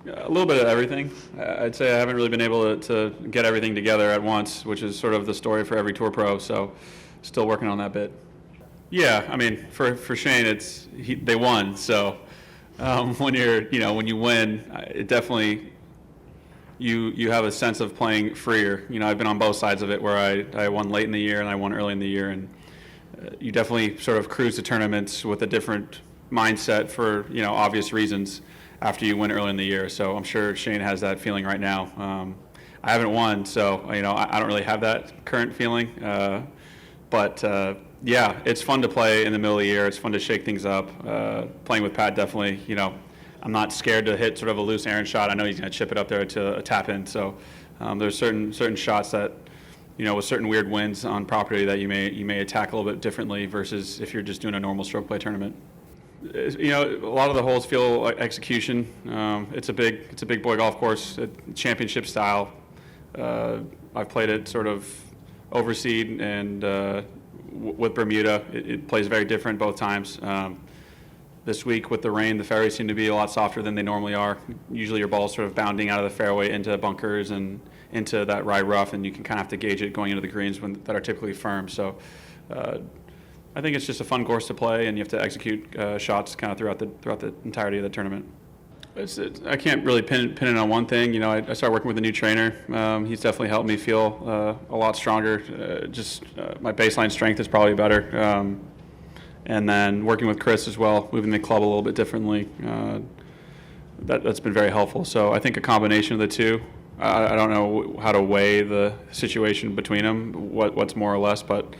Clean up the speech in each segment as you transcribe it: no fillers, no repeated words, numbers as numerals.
A little bit of everything. I'd say I haven't really been able to get everything together at once, which is sort of the story for every tour pro. So, still working on that bit. Yeah, I mean, for Shane, they won. So, when you win, it definitely you have a sense of playing freer. I've been on both sides of it, where I won late in the year and I won early in the year, and you definitely sort of cruise to tournaments with a different mindset for obvious reasons after you win early in the year. So I'm sure Shane has that feeling right now. I haven't won, so I don't really have that current feeling. But yeah, it's fun to play in the middle of the year. It's fun to shake things up. Playing with Pat, definitely. I'm not scared to hit sort of a loose errant shot. I know he's going to chip it up there to a tap in. So there's certain shots that with certain weird winds on property that you may attack a little bit differently versus if you're just doing a normal stroke play tournament. A lot of the holes feel like execution. It's a big boy golf course, championship style. I've played it sort of overseed and with Bermuda. It plays very different both times. This week with the rain, the fairways seem to be a lot softer than they normally are. Usually your ball's sort of bounding out of the fairway into bunkers and into that rye rough, and you can kind of have to gauge it going into the greens that are typically firm. So I think it's just a fun course to play, and you have to execute shots kind of throughout the entirety of the tournament. I can't really pin it on one thing. I started working with a new trainer. He's definitely helped me feel a lot stronger. My baseline strength is probably better. And then working with Chris as well, moving the club a little bit differently. That's been very helpful. So I think a combination of the two. I don't know how to weigh the situation between them, what's more or less, but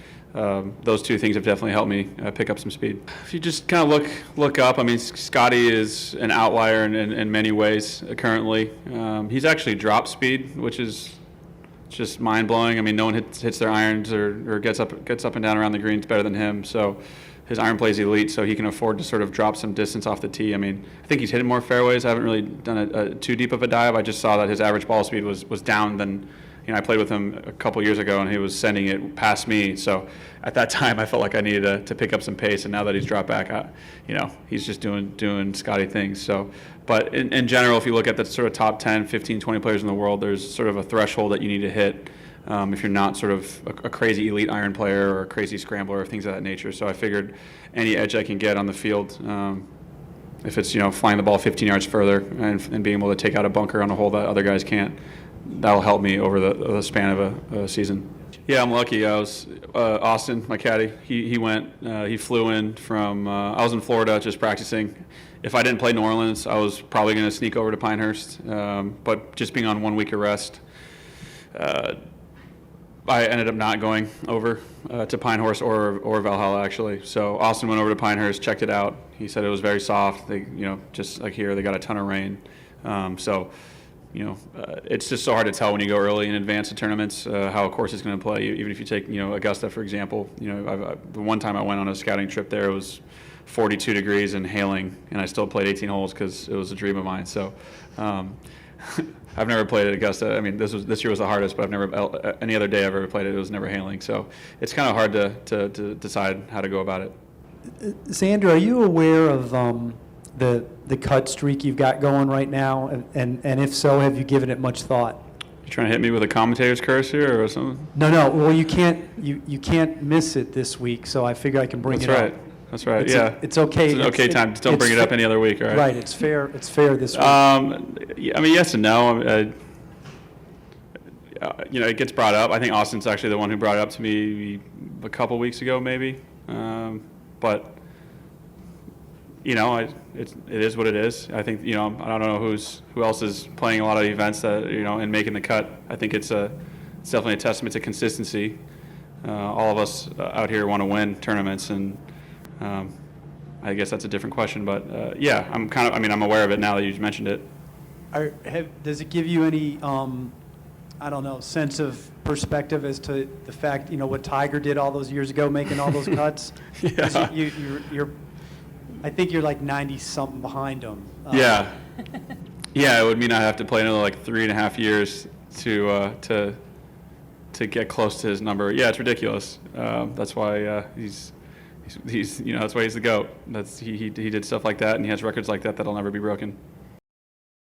those two things have definitely helped me pick up some speed. If you just kind of look up, I mean, Scotty is an outlier in many ways currently. He's actually dropped speed, which is just mind-blowing. I mean, no one hits their irons or gets up and down around the greens better than him. So his iron play is elite, so he can afford to sort of drop some distance off the tee. I mean, I think he's hitting more fairways. I haven't really done a too deep of a dive. I just saw that his average ball speed was down than. I played with him a couple years ago, and he was sending it past me. So at that time, I felt like I needed to pick up some pace. And now that he's dropped back, he's just doing Scotty things. So, but in general, if you look at the sort of top 10, 15, 20 players in the world, there's sort of a threshold that you need to hit if you're not sort of a crazy elite iron player or a crazy scrambler or things of that nature. So I figured any edge I can get on the field, if it's flying the ball 15 yards further and being able to take out a bunker on a hole that other guys can't, that'll help me over the span of a season. Yeah, I'm lucky. I was Austin, my caddy. He went. He flew in from. I was in Florida just practicing. If I didn't play New Orleans, I was probably going to sneak over to Pinehurst. But just being on 1 week of rest, I ended up not going over to Pinehurst or Valhalla actually. So Austin went over to Pinehurst, checked it out. He said it was very soft. They, just like here, they got a ton of rain. It's just so hard to tell when you go early in advance of tournaments how a course is going to play. Even if you take, Augusta, for example, the one time I went on a scouting trip there, it was 42 degrees and hailing, and I still played 18 holes because it was a dream of mine. So I've never played at Augusta. I mean, this year was the hardest, but I've never, any other day I've ever played it, it was never hailing. So it's kind of hard to decide how to go about it. Xander, are you aware of the cut streak you've got going right now, and if so, have you given it much thought? You trying to hit me with a commentator's curse here or something? No. Well, you can't miss it this week, so I figure I can bring it up. That's right. Yeah. It's okay. It's an okay time. Just don't bring it up any other week, all right? Right. It's fair. It's fair this week. Yeah, I mean, yes and no. It gets brought up. I think Austin's actually the one who brought it up to me a couple weeks ago, maybe. But it is what it is. I think I don't know who else is playing a lot of events that and making the cut. I think it's definitely a testament to consistency. All of us out here want to win tournaments, and I guess that's a different question. But yeah, I'm aware of it now that you mentioned it. Does it give you any sense of perspective as to the fact what Tiger did all those years ago, making all those cuts? Yeah. I think you're like 90-something behind him. Yeah. Yeah, it would mean I have to play another like 3.5 years to get close to his number. Yeah, it's ridiculous. That's why he's that's why he's the GOAT. He did stuff like that, and he has records like that that'll never be broken.